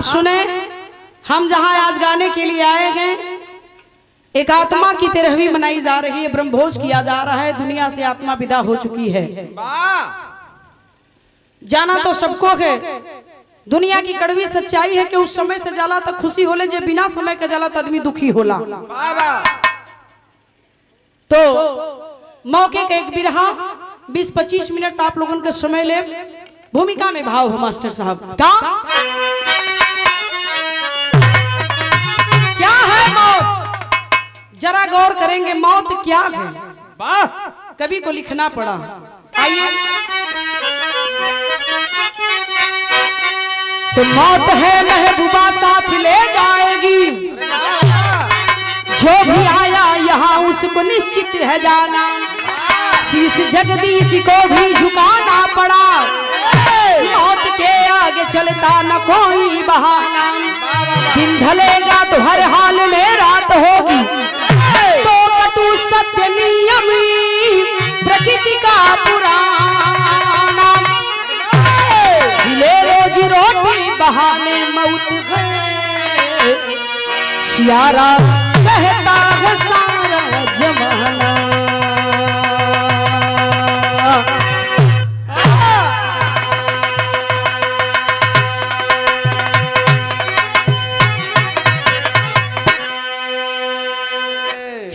सुने, हम जहां आज गाने के लिए आए हैं, एक आत्मा की तेरहवीं मनाई जा रही है, ब्रह्मभोज किया जा रहा है, दुनिया से आत्मा विदा हो चुकी है। जाना तो सबको है, दुनिया की कड़वी सच्चाई है कि उस समय से जाला तक खुशी होले, जे बिना समय के जाला तो आदमी दुखी होला। तो मौके का एक बिरहा 20-25 मिनट आप लोगों का समय ले, भूमिका में भाव हो मास्टर साहब का। क्या है मौत, जरा गौर करेंगे मौत क्या है। कवि को लिखना पड़ा। आइए। तो मौत है महबूबा साथ ले जाएगी, जो भी आया यहाँ उसको निश्चित है जाना। शीश जगदीश को भी झुकाना पड़ा, मौत के आगे चलता न कोई बहाना। दिन ढलेगा तो हर हाल में रात होगी, तो कटु सत्य नियम प्रकृति का पुराना। हिले रोजी रोटी बहाने मौत है, सियारा कहता है सारा जमाना।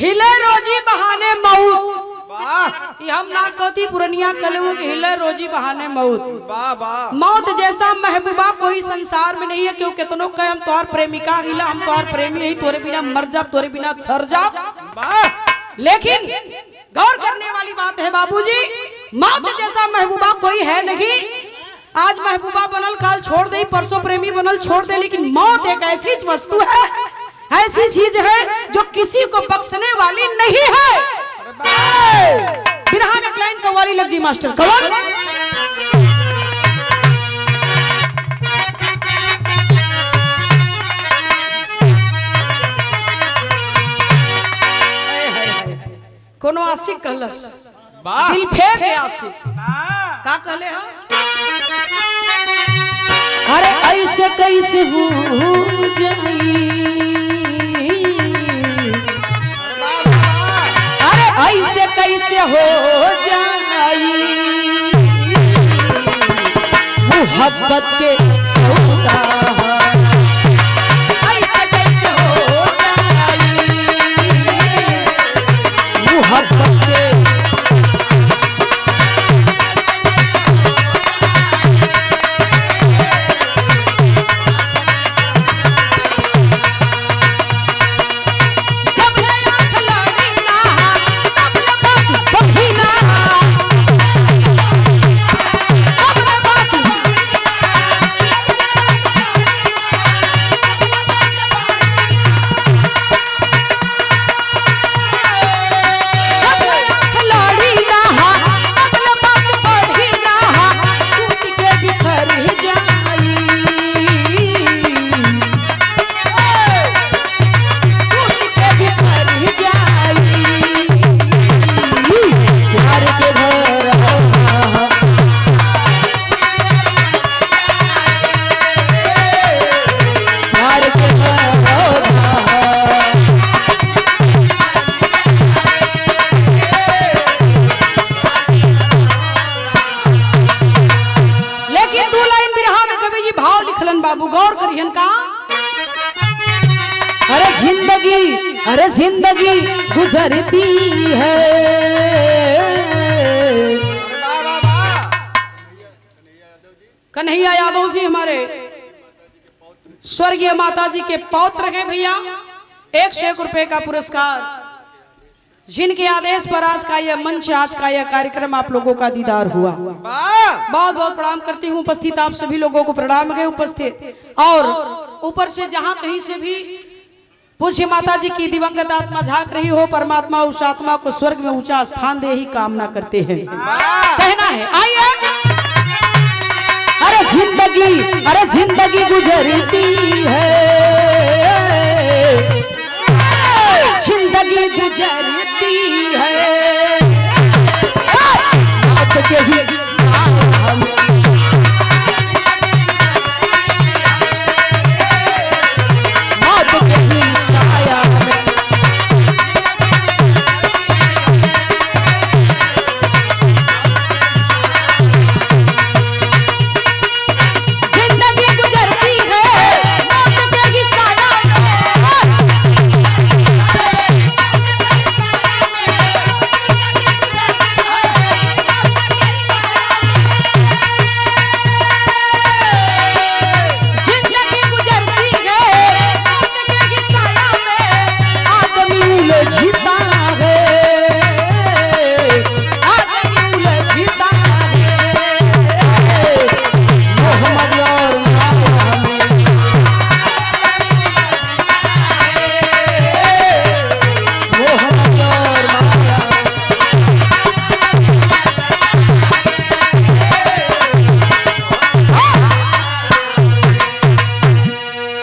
हिले रोजी बहाने मौत, हम ना कहती पुरनिया कलमों के हिले रोजी बहाने मौत। मौत जैसा महबूबा कोई संसार में नहीं है, क्यों कितनों कहे हम तोहर प्रेमिका हिला, हम तोहर प्रेमी ही, तोरे बिना मर जा, तोरे बिना सर जा। लेकिन गौर करने वाली बात है बाबूजी, मौत जैसा महबूबा कोई है नहीं। आज महबूबा बनल काल छोड़ दे, परसों प्रेमी बनल छोड़ दे, लेकिन मौत एक ऐसी वस्तु है, ऐसी चीज है जो किसी को बख्शने वाली नहीं है। बिरहा में क्लाइन कव्वाली लग जी मास्टर कौन। कोनो आशिक कहलस, दिल फेर है आशिक का कहले हा। अरे ऐसे कैसे हो जाई, ऐसे कैसे हो जाई मोहब्बत के सौदा, ऐसे कैसे हो जाई मोहब्बत के। अरे जिंदगी गुजरती है, कन्हैया यादव जी हमारे स्वर्गीय माता जी के पौत्र हैं भैया। 101 रुपए का पुरस्कार, जिनके आदेश पर आज का यह मंच, आज का यह कार्यक्रम आप लोगों का दीदार हुआ। बहुत बहुत प्रणाम करती हूँ उपस्थित आप सभी लोगों को, प्रणाम है उपस्थित। और ऊपर से जहां कहीं से भी पूज्य माता जी की दिवंगत आत्मा झांक रही हो, परमात्मा उस आत्मा को स्वर्ग में ऊंचा स्थान दे ही कामना करते हैं। कहना है आइए। अरे जिंदगी गुजरती है, जिंदगी गुजरती है, मौत के ही साथ हम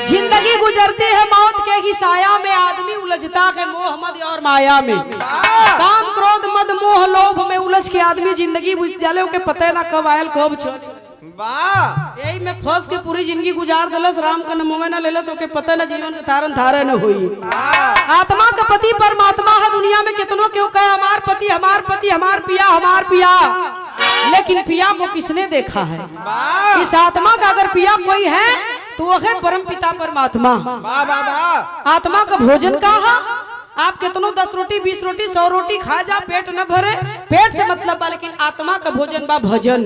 जिंदगी गुजरती है मौत के ही साया में, आदमी उलझता है मोह मद और माया में। काम क्रोध मद मोह लोभ में उलझ के आदमी जिंदगी बुझ जाले के पता ना कब आयल कब छोड़। यही में फंस के पूरी जिंदगी गुजार दलस, राम का नमोवे न लेलस, ओके पता न जीवन के तारन धारे न हुई। आत्मा का पति परमात्मा है, दुनिया में कितनों क्यों कहे हमार पति हमार पति, हमार पिया हमार पिया, लेकिन पिया को किसने देखा है? इस आत्मा का अगर पिया कोई है तो वो है परम पिता परमात्मा। आत्मा का भोजन का है, आप कितनों 10 रोटी 20 रोटी 100 रोटी खा जा पेट न भरे, पेट से मतलब बा, लेकिन आत्मा का भोजन बा भजन।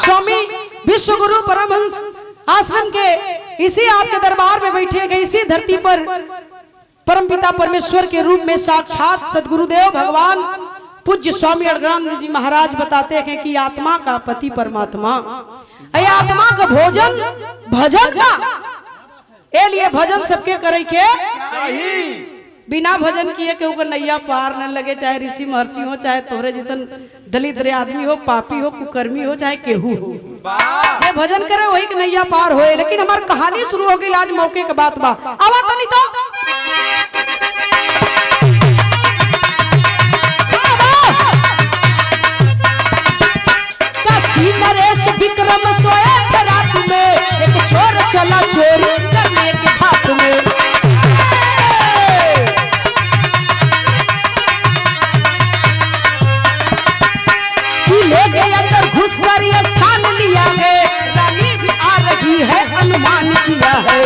स्वामी विश्व गुरु परमहंस आश्रम के इसी आपके दरबार में बैठे गए, इसी धरती पर परमपिता परमेश्वर के रूप में साक्षात सदगुरुदेव भगवान पूज्य स्वामी अड़गड़ानंद जी महाराज बताते हैं कि आत्मा का पति परमात्मा, आत्मा का भोजन भजन का, ए लिए भजन सबके करे के बिना भजन किए के ऊपर नैया पार न लगे, चाहे ऋषि महर्षि हो, चाहे तोहरे जैसन दलित आदमी हो, पापी हो, कुकर्मी हो, चाहे केहू हो, जे भजन करे वही के नैया पार होए। लेकिन हमारी कहानी शुरू हो गई आज मौके के बात बा, आवा तनी तो काशी नरेश विक्रम सोए थे रात में, एक चोर चला चोरी करने के हाथ में। अंदर घुस कर ये स्थान लिया है, रानी भी आ रही है अनुमान किया है।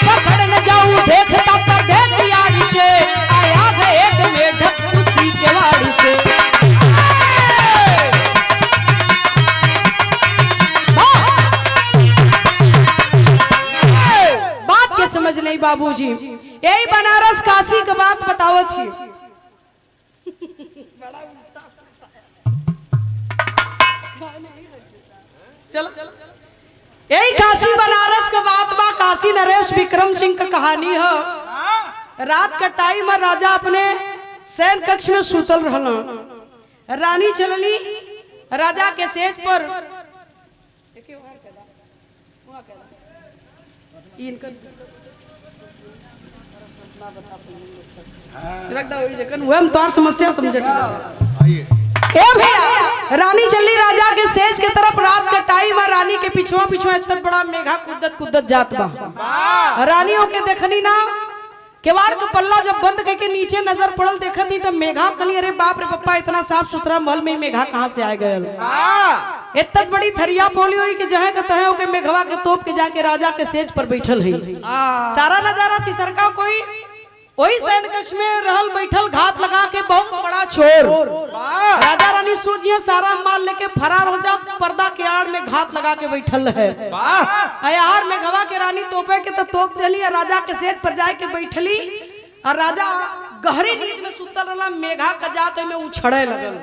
पकड़ न जाऊं देखता पर देख यारी से, आया है एक मेढक उसी के वाड़ी से। बात के समझ नहीं बाबूजी, यही बनारस काशी की बात बताओ थी। चलो यही काशी बनारस की बात बा, काशी नरेश विक्रम सिंह का कहानी है। रात का टाइम है, राजा अपने शयन कक्ष में सुतल रहला, रानी चलली राजा के सेज पर, समस्या समझ रानी चली राजा के सेज के तरफ, रात का टाइम है, रानी के पिछुआ पिछुआ इतना बड़ा मेघा कुदत कुदत जात बा। रानियों के देखनी ना केवाड़ का पल्ला जब बंद करके नीचे नजर पड़ल देखा थी तब मेघा कली, अरे बाप रे पप्पा इतना साफ सुथरा महल में मेघा कहाँ से आ गए? इतना बड़ी थरिया पोली हुई कि जहाँ कहते हैं ओके मेघवा के तोप के जाके राजा के सेज पर बैठल है। सारा नजारा तीसरका कोई वही शयन कक्ष में रहल बैठल, घात लगा के बहुत बड़ा चोर। राजा रानी सोचिए सारा माल लेके फरार हो जा, पर्दा के आड़ में घात लगा के बैठल है। यार में गवा के रानी तोपे के तो तोप दिली, राजा के सेज पर जाए के बैठली, और राजा गहरी नींद में सुतल रहा, मेघा का जात में उछड़े लगल।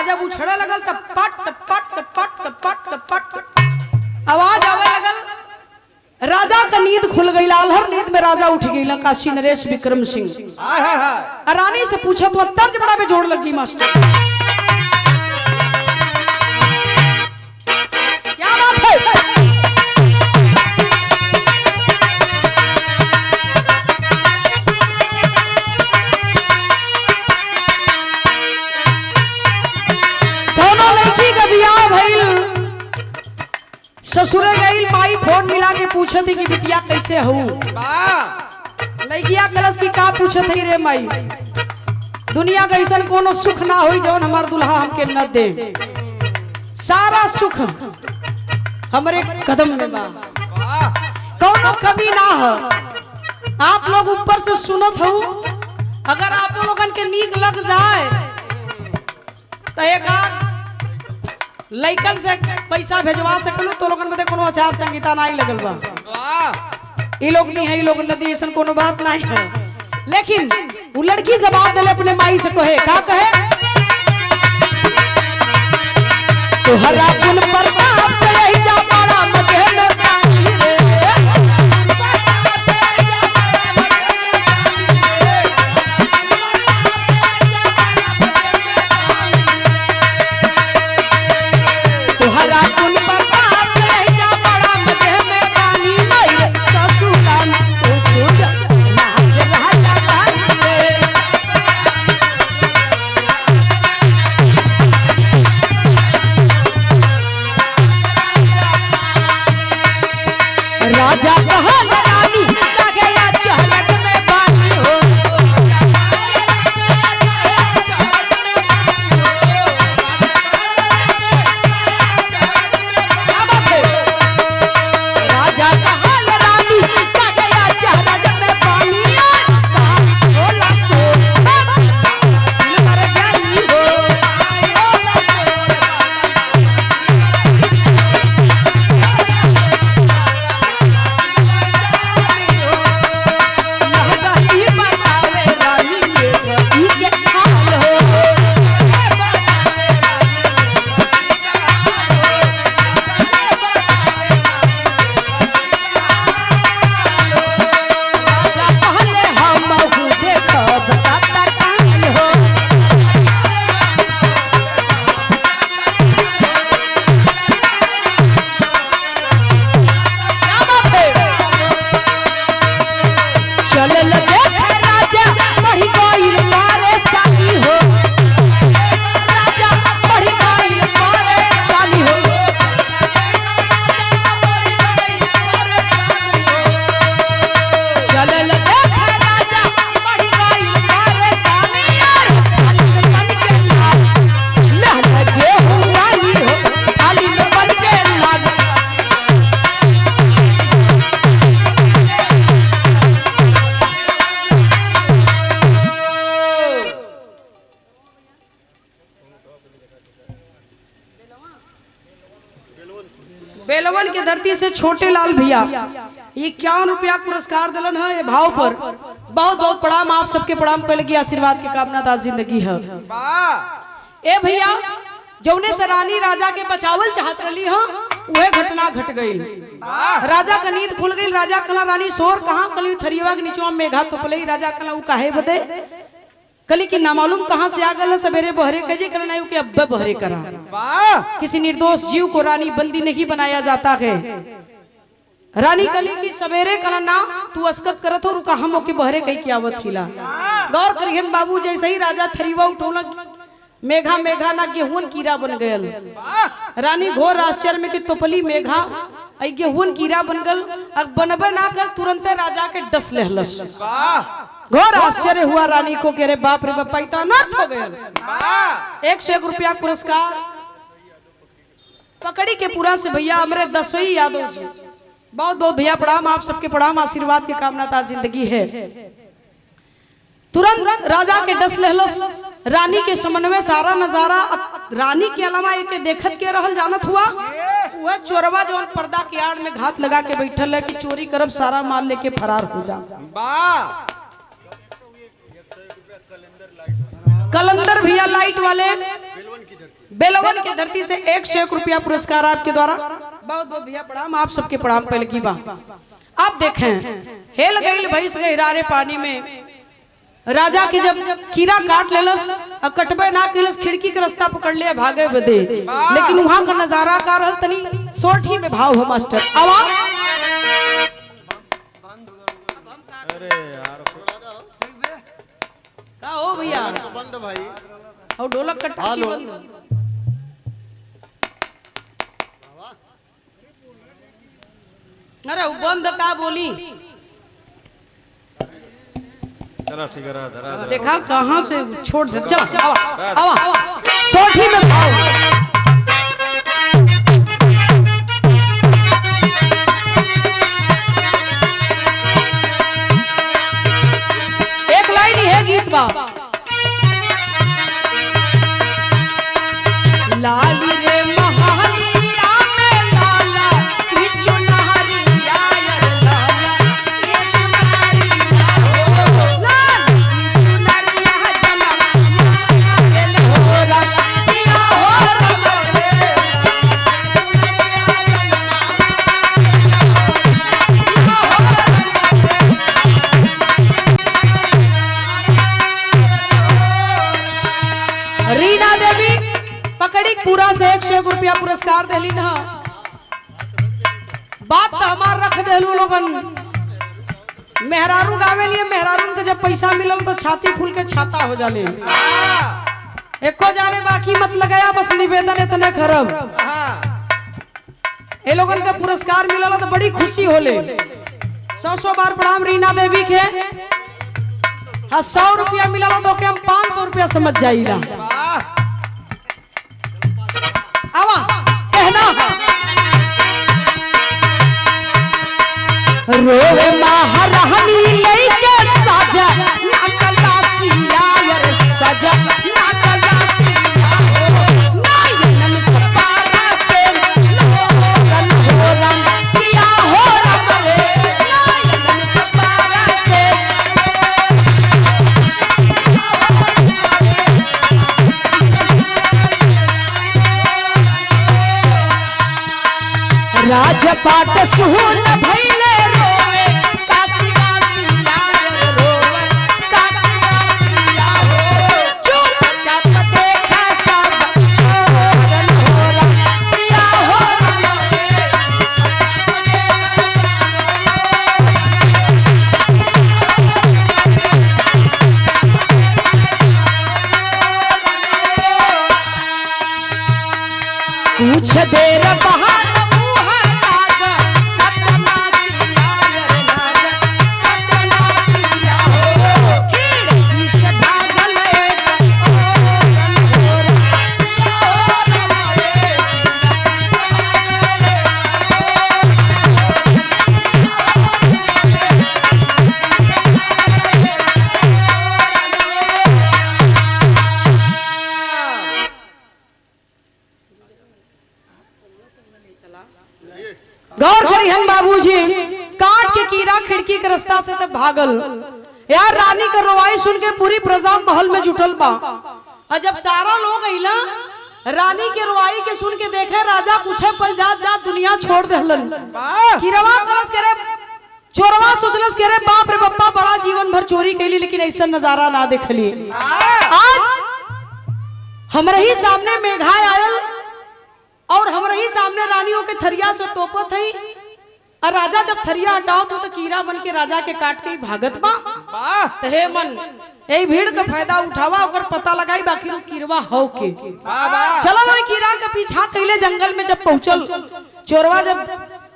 जब उछड़े लगल तब पट पट पट पट पट आवाज आवे लगल, राजा का नींद खुल गई, लालहर नींद में राजा उठ गई। काशी नरेश विक्रम सिंह रानी से पूछो तो तर्ज बड़ा बेजोड़ लग जी मास्टर, क्या बात है? दोनों लड़की का ब्याह भइल, ससुरे गई, माई फोन मिला के पूछे थी कि बिटिया कैसे हो? लड़किया कलश की का पूछे थी रे माई, दुनिया का ऐसा कोनो सुख ना होई जौन हमार दुल्हा हमके न दे, सारा सुख हमारे कदम में बा, कोनो कमी ना हो। आप लोग ऊपर से सुनत हो, अगर आप लोगन के नीक लग जाए तो एक लइकन से पैसा भेजवा सकलो तो लोगन में कोनो आचार संहिता नहीं लगल बा। ये लोग नहीं है, ये लोग नदी ऐसा कोनो बात नहीं है। लेकिन वो लड़की जवाब दिले अपने माई से, कहे का कहे, तुहरा गुण प्रताप से यही जा पारा मगे में पानी रे, बेलवन के धरती से छोटे लाल भैया 51 रुपया पुरस्कार दिलन है ये भाव पर। बहुत बहुत प्रणाम आप सबके, प्रणाम पहले की आशीर्वाद के कामना दास जिंदगी है। ए भैया जौने से रानी राजा के बचावल चाहत रही है वह घटना घट गई। राजा का नींद खुल गई। राजा कला रानी शोर कहाँ कली थरियवा के नीचवा मेघा तोपले। राजा कला उ काहे बदे कली की नामालूम कहां से आ गल सवेरे बहरे कजे करना है कि अब्बे बहरे करा। किसी निर्दोष जीव को रानी बंदी नहीं बनाया जाता है। रानी कली की सवेरे कला ना तू अस्कत करत हो रुका हम के बहरे कही की आवत हिला। गौर करियन बाबू जैसे ही राजा थरीवा उठौला मेघा मेघा ना गेहूं कीड़ा बन गयल। रानी घोर आश्चर्य में कि तोपली मेघा आई गेहूं कीड़ा बन गल। अब बनबे ना कर तुरंत राजा के डस लेहलस। घोर आश्चर्य हुआ रानी को कि रे बाप रे बाप इतना अनर्थ हो गया। 101 रुपया पुरस्कार पकड़ी के पूरा से भैया हमारे 10वीं यादव जी। बहुत बहुत भैया प्रणाम आप सबके, प्रणाम आशीर्वाद की कामना था जिंदगी है। तुरंत राजा के डस लहलस। रानी के समन्वय सारा नजारा रानी के अलावा एक देखत के रहल जानत हुआ वह चोरवा जौन पर्दा के आड़ में घात लगा के बैठल है कि चोरी करब सारा माल लेके फरार हो जा। कलंदर भैया लाइट वाले बेलवन की धरती से 101 रुपया पुरस्कार आपके द्वारा। बहुत बहुत भैया प्रणाम आप सबके, प्रणाम पहले की बात। आप देखें हेल गई भैंस गई रारे पानी में। राजा के जब कीड़ा काट लेलस अब कटबे ना केलस खिड़की के रास्ता पकड़ ले भागे बदे। लेकिन वहां का नजारा का रहल तनी सोठी में भाव हो मास्टर। आवाज अरे यार का हो भैया बंद भाई और ढोलक कट्टा की बंद। अरे बंद का बोली चलो ठीक है धरा देखा कहां से छोड़ दे। चल आवा आवा सोठी में भाव। एक लाइन ही है गीत का। लाली रे महालिया में लाला की चुनहरिया यार लाला की चुनहरिया हो लाला की चुनहरिया जनमा गेल हो रतिया हो रमरे रीना देवी पकड़ी पूरा से 101 रुपया पुरस्कार दिली ना। बात तो हमार रख देलू लोगन। मेहरारू गावे लिए मेहरारू के जब पैसा मिलल तो छाती फूल के छाता हो जाले। एको जाने बाकी मत लगाया बस निवेदन इतने खरब। ये लोगन का पुरस्कार मिलल तो बड़ी खुशी होले। 100 बार प्रणाम रीना देवी के। हाँ 100 रुपया मिलल तो के हम 500 रुपया समझ जाइला। आवा कहना रोवे महारानी लेके साजा ना कलासिया यार सजा ना कलासिया हो नायनन सपारा से लोरन हो रंग किया हो रमरे नायनन सपारा से राजपाट सुन भैले रोवे काशी वासिया रोवे काशी वासिया हो चुपचाप देखा सब छोरन हो रतिया हो कुछ देर बाद गौर करी हम बाबूजी, काट के कीड़ा खिड़की के रास्ता से तब भागल। यार रानी का रोवाई सुन के पूरी प्रजा महल में जुटल बा। और जब सारा लोग अइला रानी के रोवाई के सुन के देखे, राजा पूछे पल जात जात दुनिया छोड़ देहलन। कीरवा कलस करे, चोरवा सोचलस करे बाप रे बप्पा बड़ा जीवन भर चोरी कैली लेकिन ऐसा नजारा ना देखली। आज हमरे ही सामने मेघाय आयल और हमरे ही सामने रानियों के थरिया से तोपत है। और राजा जब थरिया हटाओ तो कीड़ा बन के राजा के काट के भागत बा। तो हे मन यही भीड़ का फायदा उठावा और पता लगाई बाकी कीरवा हो के चलो वही कीड़ा के पीछा कैले जंगल में जब पहुंचल चोरवा, जब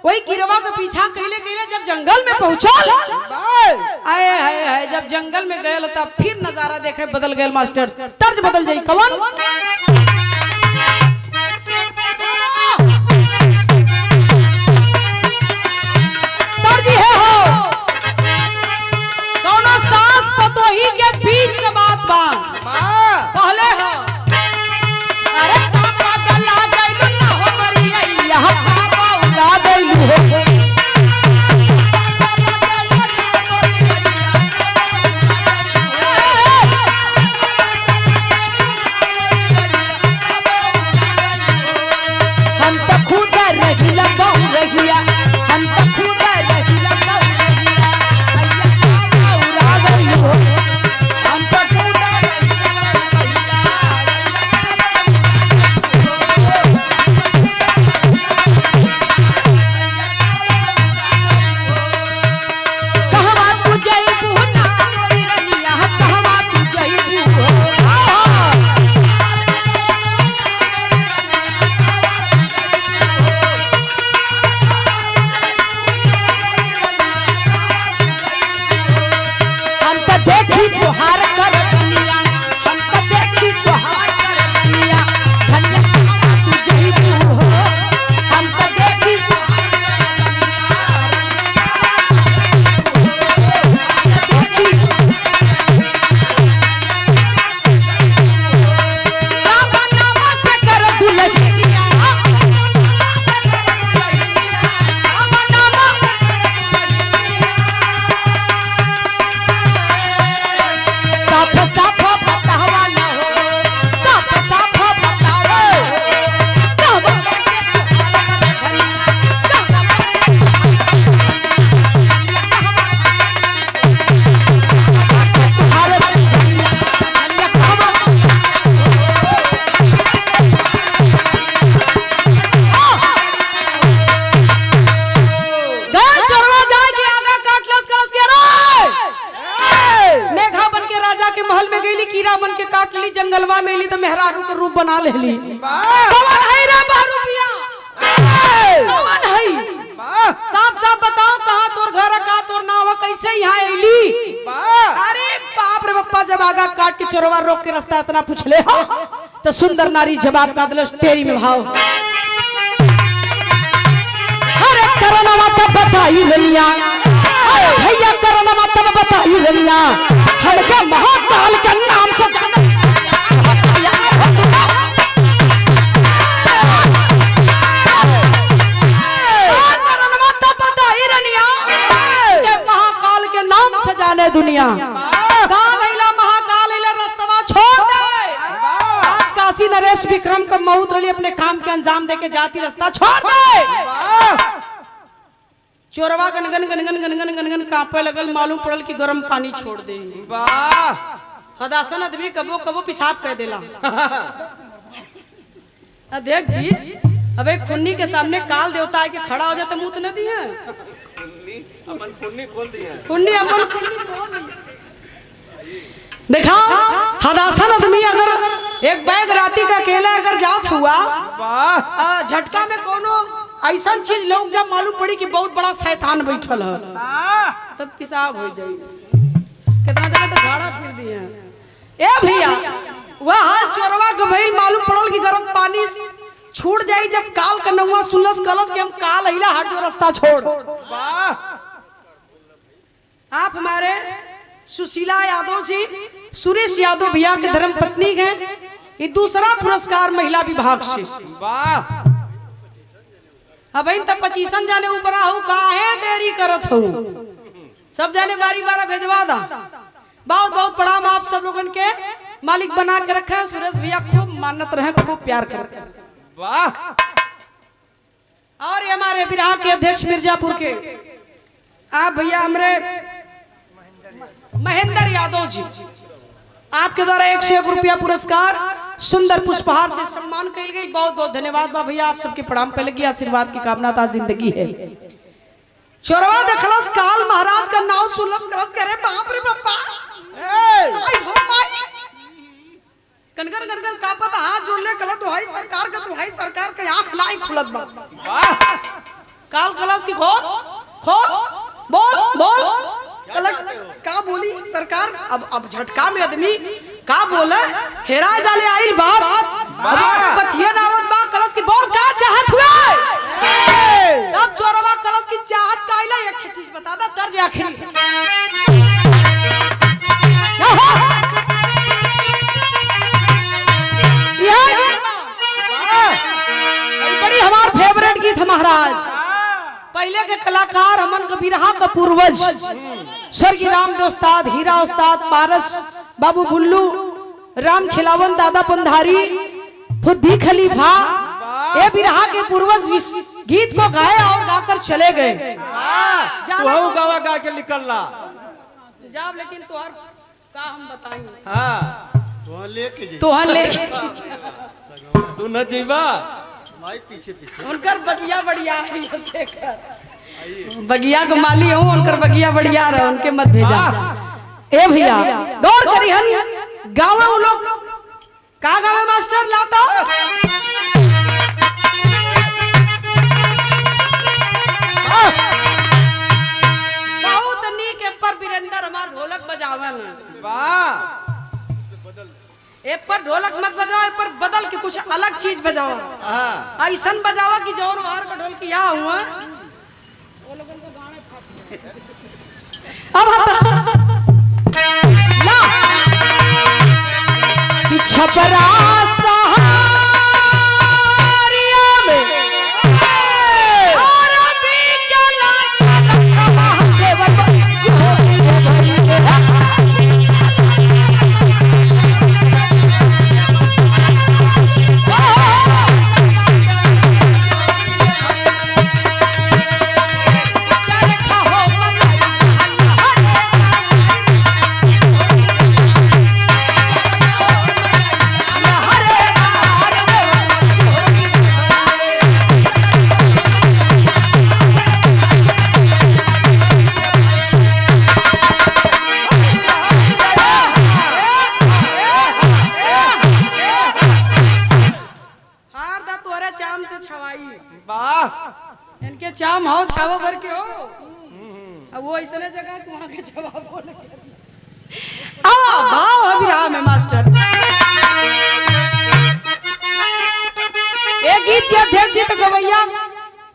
वही कीरवा का पीछा कैले कैले जब जंगल में पहुंचल, आए हाय हाय जब जंगल में गए तब फिर नजारा देखे बदल गए मास्टर, तर्ज बदल जाई। कवन तर्ज है हो कौनो सास पतोही के बीच के बात बा कहले हो। अरे पापा गला गइल ना हो मरिया यह पापा उड़ा गइल हो। हम तो खुद रहिला बहु रहिया, हम तो खुद रहिला बहु रहिया अय्या पापा उड़ा गइल हो। हम तो खुद कहवा तू जइबू ना कोई रहिया, कहवा तू जइबू हो। हम तो देखी तोहार कर दुनिया, हम तो देखी तोहार कर दुनिया धनिया कहवा तू जइबू हो। हम तो देखी बाबा नामा के कर दुलहिया, बाबा नामा साफ साफ बतावा ना हो, साफ साफ बतावे कहवा चोरवा जाए के आगा काटलस कलस के रे मेघा बन के राजा के महल में गईली, कीड़ा बन के काट ली, जंगलवा में ली तो मेहरारू के रूप बना लेली। कौन है रे बारूपिया, कौन है? साफ साफ बताओ कहाँ तोर घर है, कहाँ तोर नाव है, कैसे यहाँ आईली? अरे बाप रे बप्पा जब आगा काट के चोरवा रोक के रास्ता इतना पूछले हो तो सुंदर नारी जवाब का दिलस तेरी में भाव। अरे करना तब बताई रनिया, अरे भैया करना तब बताई रनिया, हड़के महाकाल के नाम से जाना तब बताई रनिया के महाकाल के नाम से जाने दुनिया। काल अइला महाकाल अइला रास्तवा छोड़ दे। आज काशी नरेश विक्रम का मौत रली अपने काम के अंजाम दे के जाती रास्ता छोड़ दे। चोरवा गनगन गनगन गनगन गनगन कांपे लगल, मालूम पड़ल कि गर्म पानी छोड़ दे। हदासन आदमी कबो कबो पेशाब कर देला। देख जी अबे खुन्नी के सामने काल देवता के खड़ा हो जाता मुंह तो न दिए अपन खुन्नी खोल दिया, खुन्नी अपन खुन्नी खोल दी। देखा हदासन आदमी अगर एक बैग राती का अकेला अगर जात हुआ झटका में कोनो ऐसा चीज लोग जब मालूम पड़ी कि बहुत बड़ा शैतान बैठल है तब पेशाब हो जाए। कितना जगह तो झाड़ा फिर दिए। ए भैया वह हाल चोरवा के भइल मालूम पड़ल कि गर्म पानी छूट जाई। जब काल का नौवा सुनलस कलस के हम काल अइला हट जो रास्ता छोड़। आप हमारे सुशीला यादव जी सुरेश यादव भैया के धर्म पत्नी हैं। ये दूसरा पुरस्कार महिला विभाग से। अब इन तब 25 जाने ऊपर आहू काहे देरी करत हो, सब जाने बारी बारा भेजवा दा। बहुत बहुत प्रणाम आप सब लोगन के, मालिक बना के रखे सुरेश भैया, खूब मानत रहे, खूब प्यार करते। वाह। और ये हमारे बिरहा के अध्यक्ष मिर्जापुर के आप भैया हमारे महेंद्र यादव जी, आपके द्वारा 101 रुपया पुरस्कार सुंदर पुष्पहार से सम्मान कल गई। बहुत बहुत धन्यवाद बा भैया, आप सबके प्रणाम पहले की आशीर्वाद की कामना था, जिंदगी है। चोरवा देखलस काल महाराज का नाव सुनलस करस करे बाप रे बापा, आई हो माई कनकर कनकर का पता हाथ जोड़ ले कल दुहाई सरकार का, दुहाई सरकार के आंख लाई खुलत बा। वाह। काल कलश की खोल खोल बोल बोल का बोली सरकार। अब झटका में आदमी का बोले हेरा जाले आइल बाप पथिया नावत बा कलश की बोल का चाहत हुए। तब चोरवा कलश की चाहत का आइला एक चीज बता दा तर्ज आखिर बड़ी हमार फेवरेट गीत है महाराज। पहले के कलाकार हमन का बिरहा का पूर्वज स्वर्गीय रामदेव उस्ताद, हीरा उस्ताद, पारस बाबू बुल्लू, राम खिलावन, दादा पंधारी, फुद्दी खलीफा, ये बिरहा के पूर्वज इस गीत को गाए और गाकर चले गए। तू गावा गा के निकलना जाब, लेकिन तुहार का हम बताएंगे। हाँ लेके तू न जीवा पीछे पीछे उनकर बगिया बढ़िया बगिया को माली हूँ, उनकर बगिया बढ़िया रहे, उनके मत भेजा। ए भैया गौर करी हन गाँव में लोग का गाँव मास्टर लाता बहुत नीक पर वीरेंद्र हमार ढोलक बजावन। वाह। ए पर ढोलक मत बजाओ, ए पर बदल के कुछ अलग चीज बजाओ। ऐसा बजावा कि जोर बाहर का ढोल किया हुआ अब ला कि छपरा सहारिया में और अभी चला चला महादेव जो भरी इनके चाम हो छावा भर के हो। अब वो ऐसे जगह कि वहां के जवाब बोले भाव अभिराम में मास्टर एक गीत के अध्यक्ष जी तो गवैया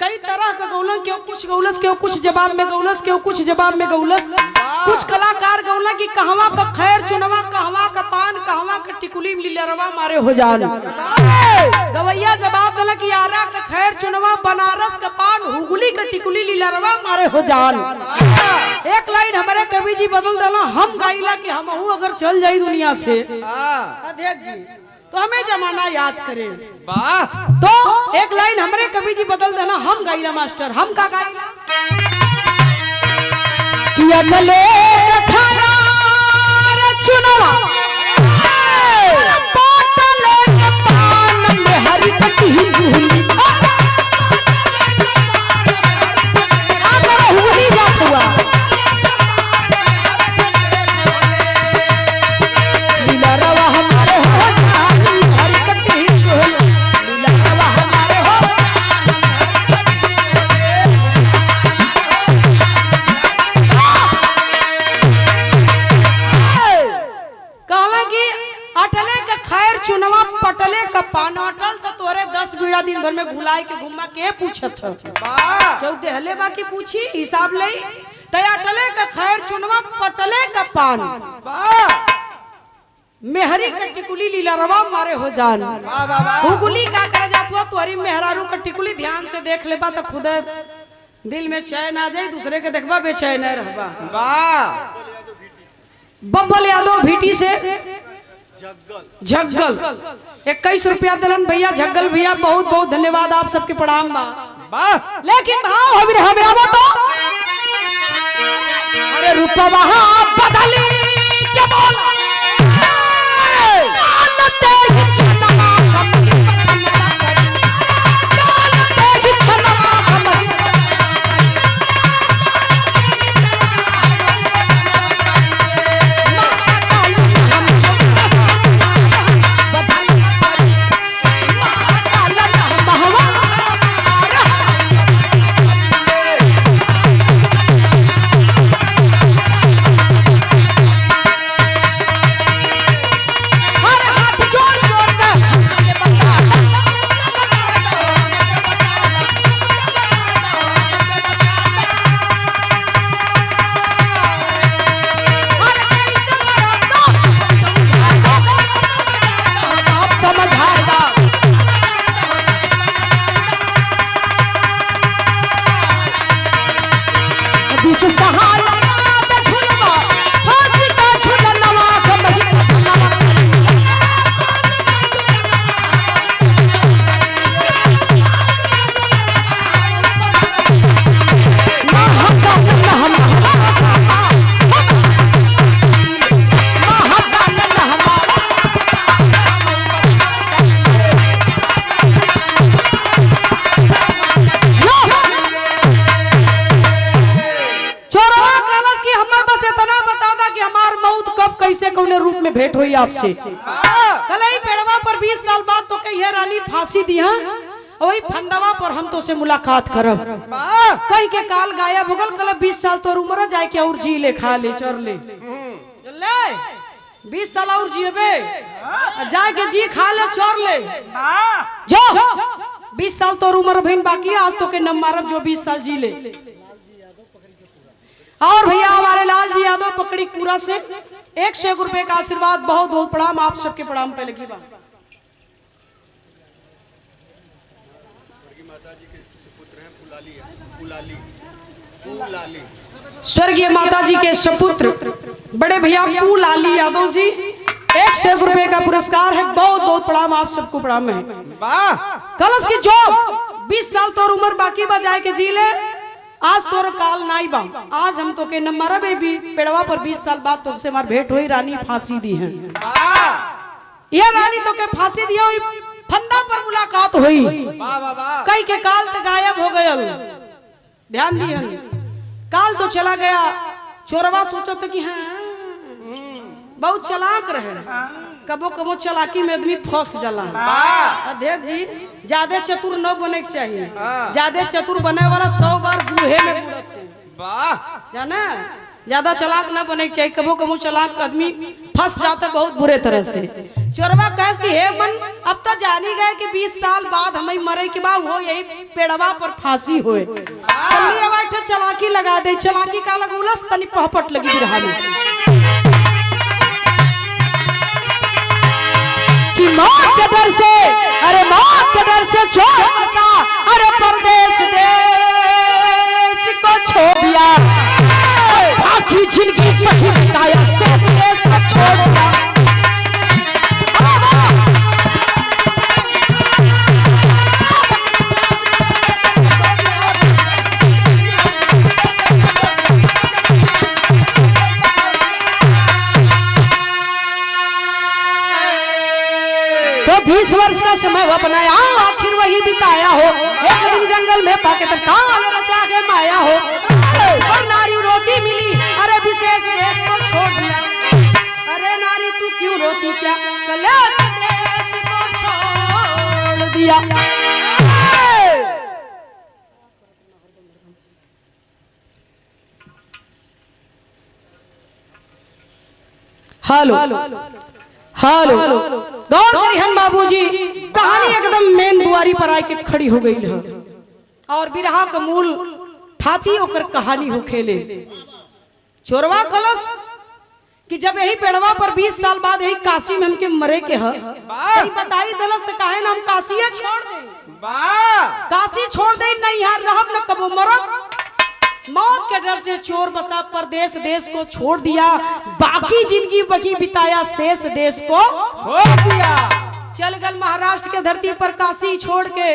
कई तरह का गौलन, क्यों कुछ गौलस, क्यों कुछ जवाब में गौलस, क्यों कुछ जवाब में गौलस। कुछ कलाकार गौला की कहवा का खैर चुनवा, कहवा का पान, कहवा का टिकुली लिलरवा मारे हो जान। गवैया जवाब दिला कि आरा का खैर चुनवा, बनारस का पान, हुगली का टिकुली लिलरवा मारे हो जान। एक लाइन हमारे कवि जी बदल देना, हम गाइला कि हम अगर चल जाई दुनिया से अध्यक्ष जी तो हमें जमाना याद करें। तो एक लाइन हमारे कवि जी बदल देना, हम गाइला मास्टर, हम का गाइला कि अगले कथारा चुनवा पाटले के पान में हरि की भूली आकर हुली जात हुआ लीलारवा हमारे हो जान हरि की भूली लीलारवा हमारे हो अटले का खैर चुनवा पटले का पान, अटल तो तोरे 10 बीड़ा दिन भर में घुलाए के घुमा के पूछत क्यों देहले बाकी पूछी हिसाब ले तय अटले का खैर चुनवा पटले का पान मेहरी का टिकुली लीला रवा मारे हो जान। हुगुली का कर जात हुआ तो गरीब मेहरारू का टिकुली ध्यान से देख लेबा तो खुद दिल में चैन आ जाए, दूसरे के देखबा बेचैन रहबा। वाह बब्बल यादव भीटी से झग्गल 21 रुपया दिलन भैया। झग्गल भैया बहुत बहुत धन्यवाद, आप सबके प्रणाम बा। वाह लेकिन भाव हमें हमें तो अरे रूपा वहां बदली क्या बोला रूप में भेंट हुई आपसे। कल ही पेड़वा पर 20 साल बाद तो कही है रानी फांसी दिया, वही फंदवा पर हम तो से मुलाकात करब। कहीं के काल गाया भुगल कल 20 साल तो उम्र जाए के और जी ले खा ले चर ले 20 साल और जिएबे जाए के जी खा ले चर ले जो 20 साल तो उम्र भइन बाकी आज तो के नम मारब जो 20 साल जी ले। और भैया हमारे लाल जी यादव पकड़ी पूरा से 101 रुपए का आशीर्वाद, बहुत बहुत प्रणाम, आप सबके प्रणाम पहले की बात। स्वर्गीय माता जी के सपुत्र बड़े भैया पूलाली यादव जी 101 रुपए का पुरस्कार है, बहुत बहुत प्रणाम, आप सबको प्रणाम है। कलश की जो 20 साल तो उम्र बाकी बजाए के जी ले, आज तोर काल नाई बा, आज हम तो के नंबर बेबी पेड़वा पर 20 साल बाद तो से मार भेंट हुई, रानी फांसी दी है। यह रानी तो के फांसी दिया हुई फंदा पर मुलाकात हुई, कई के काल तो गायब हो गया, ध्यान दिए काल तो चला गया। चोरवा सोचो तो कि हाँ बहुत चलाक रहे, कबो कबो चलाकी में आदमी फंस जाला। अध्यक्ष जी ज्यादा चतुर न बने के चाहिए, ज्यादा चतुर बने वाला 100 बार बूढ़े में जाना, ज्यादा चलाक न बने के चाहिए, कबो कबो चलाक आदमी फंस जाता बहुत बुरे तरह से। चोरवा कह कि हे मन अब तो जानी गए कि 20 साल बाद हमें मरे के बाद वो यही पेड़वा पर फांसी हुए, चलाकी लगा दे, चलाकी का लगौलस तनी पहपट लगी बिरहा में कि मौत के डर से, अरे मौत के डर से छोड़ बसा, अरे परदेश देश को छोड़ दिया, बाकी जिंदगी पकी बिताया, शेष देश को छोड़ दिया। तो 20 वर्ष का समय वो अपनाया, आखिर वही बिताया हो, एक दिन जंगल में पाके तब काल रचा के माया हो, और नारी रोती मिली, अरे विशेष देश को छोड़ दिया, अरे नारी तू क्यों रोती क्या, कलेश देश को छोड़ दिया। हेलो हेलो गौर करिहन बाबूजी, कहानी एकदम मेन दुआरी पर आके खड़ी हो गई है, और बिरहा का मूल थाती होकर कहानी हो खेले। चोरवा कलश कि जब यही पेड़वा पर 20 साल बाद यही काशी में हमके मरे के है बताई दलस तो काहे ना हम काशी छोड़ दे काशी छोड़ दे नहीं यहाँ रहब न कबो मरब मौत के डर से चोर बसा परदेश देश को छोड़ दिया बाकी जिंदगी बकी बिताया शेष देश को छोड़ दिया चल गल महाराष्ट्र के धरती पर काशी छोड़ के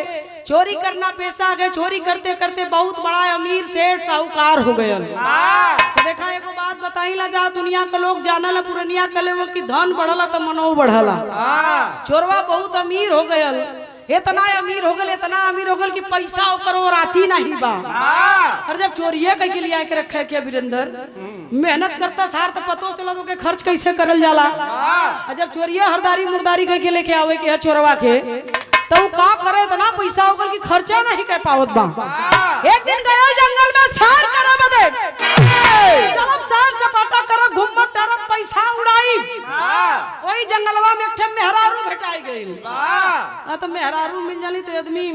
चोरी करना पेशा आ गए चोरी करते करते बहुत बड़ा अमीर सेठ साहूकार हो गए तो देखा एगो बात बताई ला जा दुनिया के लोग जाना ला पुरनिया कले वो कि धन बढ़ला तो मनो बढ़ला चोरवा बहुत अमीर हो गयल इतना अमीर हो गल कि पैसा ओकर और आती नहीं बा और जब चोरिये कह के लिए के रखे के वीरेंद्र मेहनत करता सार तो पतो चला तो के खर्च कैसे करल जाला और जब चोरिये हरदारी मुर्दारी कह के लेके आवे के चोरवा के तो का करे इतना पैसा होगल कि खर्चा नहीं कह पावत बा एक दिन गया जंगल में सार करब दे चलो सार सपाटा करब घुम्मट तरफ पैसा उड़ाई वही जंगलवा में एक ठे मेहरारू भेटाई गइल तो मेहरारू मिल जाली तो आदमी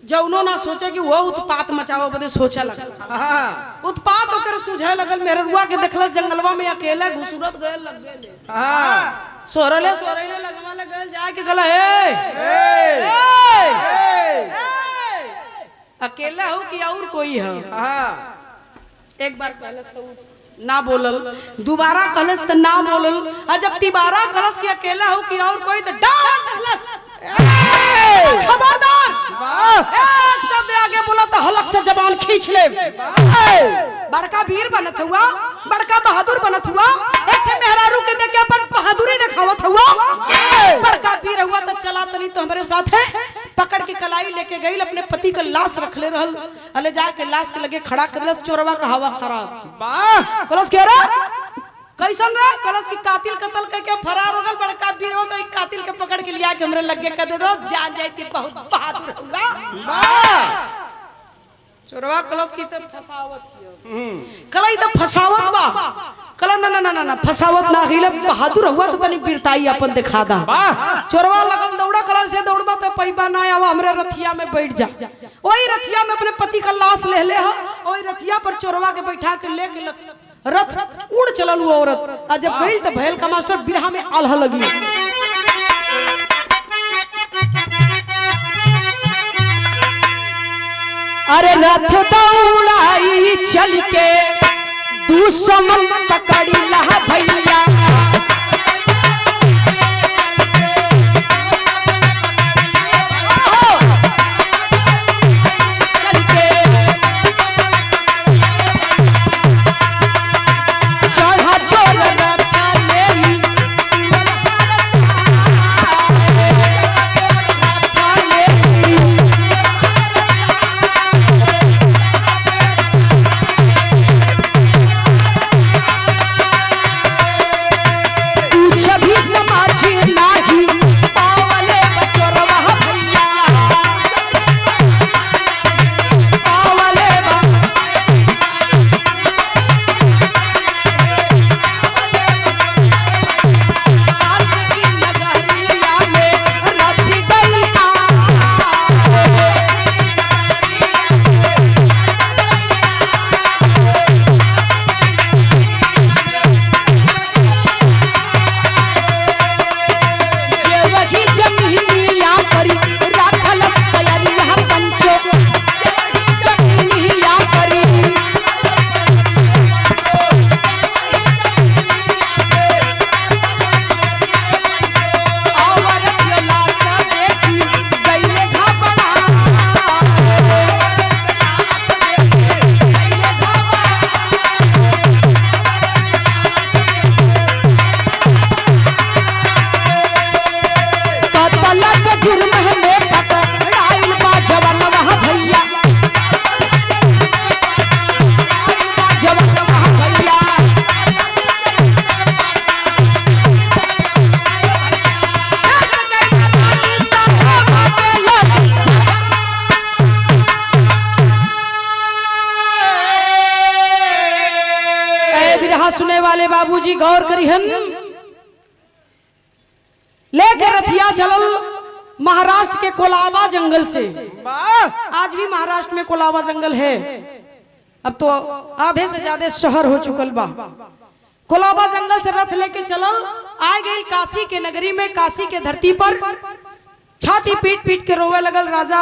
जौनो ना सोचे कि वो उत्पात मचाओ बदे सोचे लगल उत्पात होकर सूझे लगल मेहरुआ के देखलस जंगलवा में अकेला घुसुरत गयल लग गए सोरले लगवा लगल जाके गला अकेला हो कि और कोई है एक बार कहलस तो ना बोलल दोबारा कहलस तो ना बोलल और जब तिबारा कहलस कि अकेला हो कि और कोई तो डांट कहलस खबरदार एक शब्द आगे बोला तो हलक से जबान खींच ले बड़का वीर बनत हुआ बड़का बहादुर बनत हुआ एक ठे मेहरारू के देख के अपन बहादुरी दिखावत हुआ बड़का वीर हुआ तो चला तनी तो हमारे साथ है पकड़ के कलाई लेके गई अपने पति का लाश रखले रहल अले जाके लाश के लगे खड़ा करलस चोरवा का हवा खराब कलस के रे कैसन रे कलस की कातिल कत्ल करके फरार हो गल बड़का वीर हो तो एक कातिल के पकड़ के लिया के हमरे लगे कर दे दो जान जाती बहुत बहादुर हुआ चोरवा कलस की तब फसावत कलाई तब फसावत बा कल ना फसावत ना हिल बहादुर हुआ तो तनी वीरताई अपन दिखा दा चोरवा लगल दौड़ा कल से दौड़बा तो पैबा ना आवा हमरे रथिया में बैठ जा वही रथिया में अपने पति का लाश ले हो वही रथिया पर चोरवा के बैठा के लेके रथ उड़ चलल वो औरत आ जब गई तो भैल का मास्टर बिरहा में आल्हा लगी अरे रथ दौड़ाई चल के दुश्मन पकड़ी लहा भैया सुने वाले बाबूजी गौर करिहन लेके रथिया चलल महाराष्ट्र के कोलाबा जंगल से आज भी महाराष्ट्र में कोलाबा जंगल है अब तो आधे से ज्यादा शहर हो चुकल बा कोलाबा जंगल से रथ लेके चलल आ गई काशी के नगरी में, काशी के धरती पर छाती पीट पीट के रोवे लगल। राजा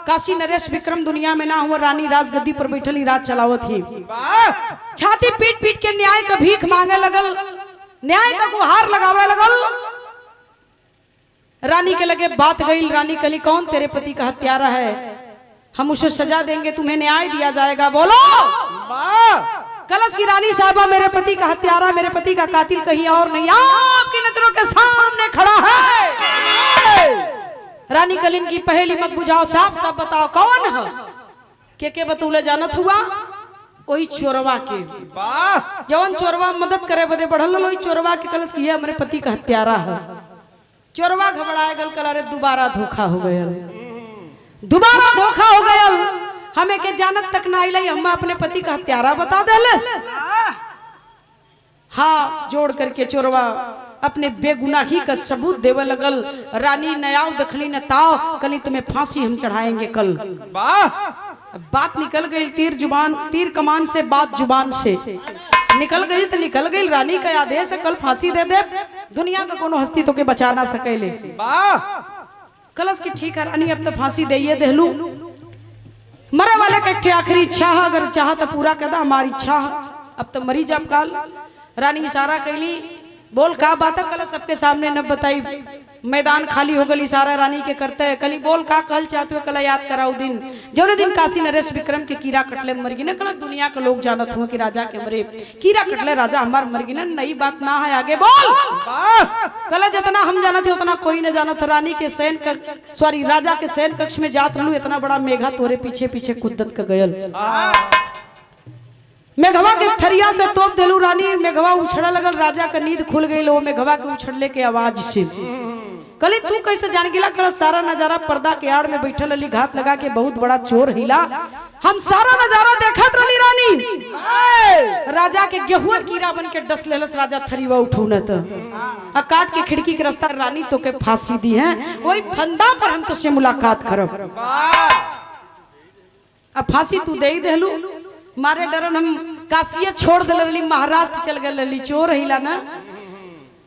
काशी नरेश विक्रम दुनिया में ना हुआ, रानी राजगद्दी पर बैठल ही राज चलावत ही। छाती पीट पीट के न्याय का भीख मांगे लगल, न्याय का गुहार लगावे लगल। रानी के लगे बात गई। रानी कली कौन तेरे पति का हत्यारा है, हम उसे सजा देंगे, तुम्हें न्याय दिया जाएगा। बोलो। कलश की रानी साहबा मेरे पति का हत्यारा, मेरे पति का कातिल कहीं और नहीं, आपकी नजरों के सामने खड़ा है। रानी कलिन की पहेली मत बुझाओ, साफ साफ बताओ कौन है। के बतौले जानत हुआ, वही चोरवा के। जवन चोरवा मदद करे बदे बढ़ल वही चोरवा के कलश की हमारे पति का हत्यारा है। चोरवा घबराए गल, कल अरे दोबारा धोखा हो गया, दोबारा धोखा हो गया, हमें के जानत तक ना आई, हम अपने पति का हत्यारा बता देलस। हाँ जोड़ करके चोरवा अपने बेगुनाही का सबूत देवे लगल। रानी नयाव दखली न ताव, कली तुम्हें फांसी हम चढ़ाएंगे कल। बात निकल गई, तीर कमान से बात जुबान से निकल गई तो निकल गई। रानी का आदेश है कल फांसी दे दे, दुनिया का कोनो हस्ती तो के बचा ना सकेले। कलश की ठीक है रानी, अब तो फांसी दे देहलू, मरे वाले का एक आखिरी इच्छा है, अगर चाह तो पूरा कदा हमारी इच्छा है, अब तो मरी जब काल। रानी इशारा कैली, बोल का बात है। कल सबके सामने न बताई, मैदान खाली हो गल। इशारा रानी के करते है, कली बोल का कहल चाहते हो, कल याद कराओ दिन जो दिन काशी नरेश विक्रम के कीड़ा कटले मरगी न। कल दुनिया के लोग जानत हुआ कि राजा के मरे कीड़ा कटले राजा हमार मरगी न, नई बात ना है, आगे बोल। कल जितना हम जानते उतना कोई न जानत। रानी के सैन सॉरी राजा के सैन कक्ष में जात रहलू, इतना बड़ा मेघा तोरे पीछे पीछे कुद्दत का गयल। मेघवा के थरिया से तोप देलू रानी, मेघवा उछड़ा लगल, राजा का नींद खुल गई। वो मेघवा के उछड़ले के आवाज से कली तू कैसे जान गिला। कल सारा नजारा पर्दा के आड़ में बैठल अली, घात लगा के बहुत बड़ा चोर हिला, हम सारा नजारा देखत रही। रानी राजा के गेहूं कीड़ा बन के डस लेलस, राजा थरीवा उठौनत आ काट के खिड़की के रास्ता। रानी तो के फांसी दी है, वही फंदा पर हम तुझसे मुलाकात करब। अब फांसी तू दे ही देलू, मारे डरन हम काशिया छोड़ दिली, महाराष्ट्र चल गए, चोर हिला ना।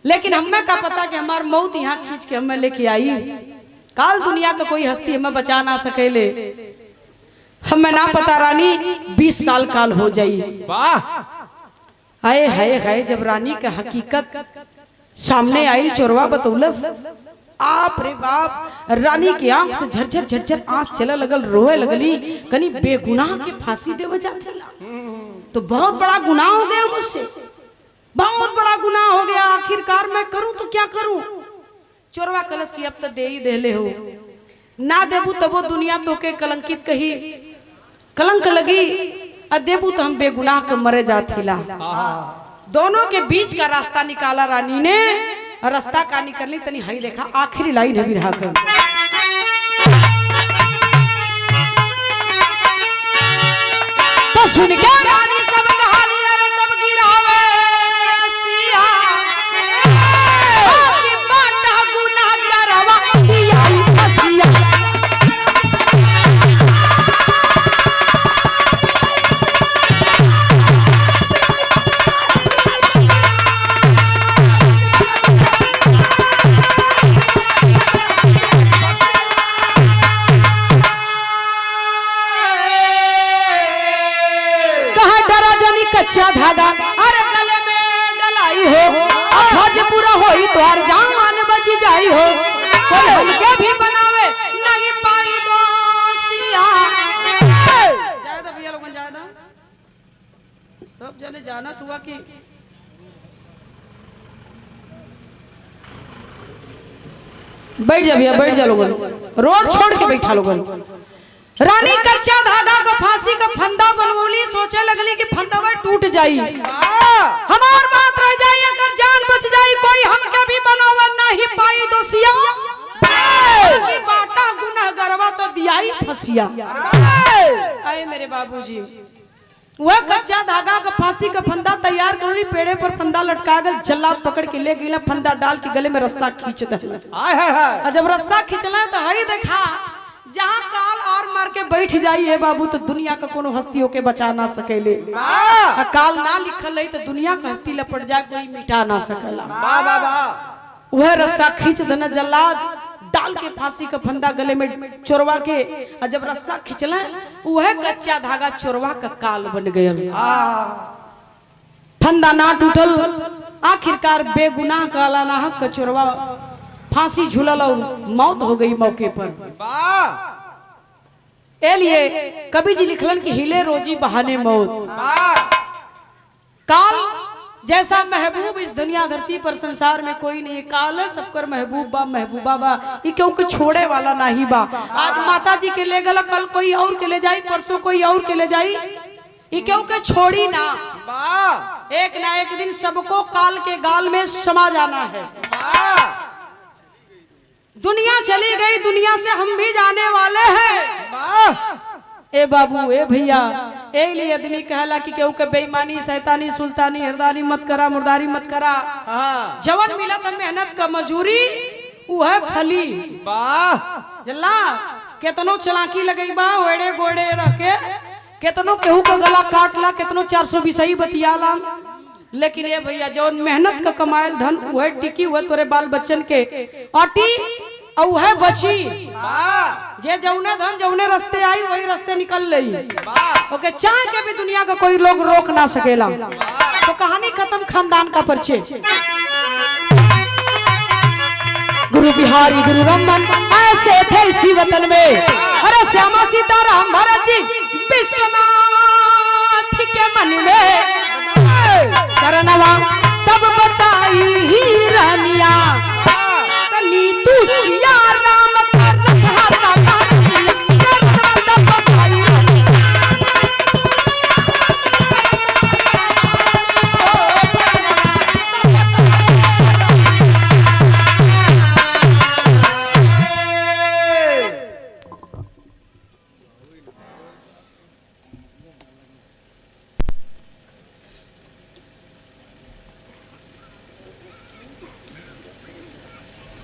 लेकिन हमें का पता कि हमार मौत यहाँ खींच के हमें लेके आई। काल दुनिया का कोई हस्ती हमें बचा ना सकेले, हमें ना पता। रानी 20 साल काल हो जाई। हाय हाय हाय, जब रानी का हकीकत सामने आई, चोरवा बतौलस, आप रे बाप, रानी की आंख से झरझर झरझर आंख चले लगल, रोए लगली। कनी बेगुनाह के फांसी देवे जाते तो बहुत बड़ा गुनाह हो गया मुझसे, बहुत बड़ा गुनाह हो गया, आखिरकार मैं करूं तो क्या करूं। चोरवा कलश की अब तो दे ही देले हो, ना देबू तब वो दुनिया तो के कलंकित कही, कलंक लगी, और देबू तो हम बेगुनाह के मरे जाथिला। दोनों के बीच का रास्ता निकाला रानी ने, रास्ता का निकलनी तनी हई देखा, आखिरी लाइन है बिरहा का। तो सुन के रानी सब कहानी, अरे तब गिरावे सिया, आपकी बाटा गुनाह करवा दिया फसिया। कच्चा धागा अरे गले में डलाई हो, आज पूरा होई तो हर जान बच जाई हो, कोई हमके भी बनावे नहीं पाई दोसिया। जायदा भैया लोगन जायदा, सब जने जानत हुआ कि बैठ जा भैया, बैठ जा लोगन, रोड छोड़ के बैठा लोगन। रानी कच्चा धागा का फांसी का फंदा बनवली, सोचे लगली कि फंदा टूट जाई, हमार बात रह जाई, अगर जान बच जाई, कोई हमके भी बनावा नहीं पाई दोसिया। की बाटा गुनाह गरवा तो दियाई फसिया। आए मेरे बाबूजी, वह कच्चा धागा का फांसी का फंदा तैयार करली, पेड़े पर फंदा लटका गल, जल्लाद पकड़ के ले गई, फंदा डाल के गले में रस्सा खींच दे। जब रस्सा खींचला तो हई देखा, जहाँ काल और मार के बैठ जाइए बाबू तो दुनिया का कोनो हस्तियों के बचा ना सकेले। वाह काल ना लिखल रही तो दुनिया का हस्ती लपट जाए कोई मिटा ना सकला। वाह वाह वाह वह रस्सा खींच देना जल्लाद डाल के फांसी का फंदा गले में चोरवा के, और जब रस्सा खींचला वह कच्चा धागा चोरवा का काल बन गया। फंदा ना टूटल, आखिरकार बेगुनाह काला नाहक का चोरवा फांसी झूलल और मौत हो गई मौके पर। वाह ए लिए कवि जी लिखलन कि हिले रोजी बहाने मौत। वाह काल जैसा महबूब इस दुनिया धरती पर संसार में कोई नहीं। काल है सबकर महबूब बा महबूबा बा, ये क्योंकि छोड़े वाला नहीं बा। आज माता जी के ले गला, कल कोई और के ले जाई, परसों कोई और के ले जाई, ये क्योंकि छोड़ी ना। वाह एक ना एक दिन सबको काल के गाल में समा जाना है। वाह दुनिया चली गई, दुनिया से हम भी जाने वाले हैं। वाह ए बाबू ए भैया, ए लिए आदमी कहला कि केहू के बेईमानी शैतानी सुल्तानी हरदानी मत करा, मुर्दारी मत करा। हाँ जवन मिला था मेहनत का मजूरी वह फली। वाह जल्ला केतनो चलाकी लगई बा ओड़े गोड़े रह के, केतनो केहू का गला काटला, केतनो 420 बतियाला, लेकिन ये भैया जौन मेहनत का कमायल धन वह टिकी, हुआ तोरे बाल बच्चन के अटी और वह बची। वाह जे जौने धन जौने रास्ते आई वही रास्ते निकल लई। वाह ओके चाहे के भी दुनिया का कोई लोग रोक ना सकेला। तो कहानी खत्म, खानदान का परिचय। गुरु बिहारी गुरु रमन ऐसे थे इसी वतन में। अरे श्यामा सीताराम भरत जी विश्वनाथ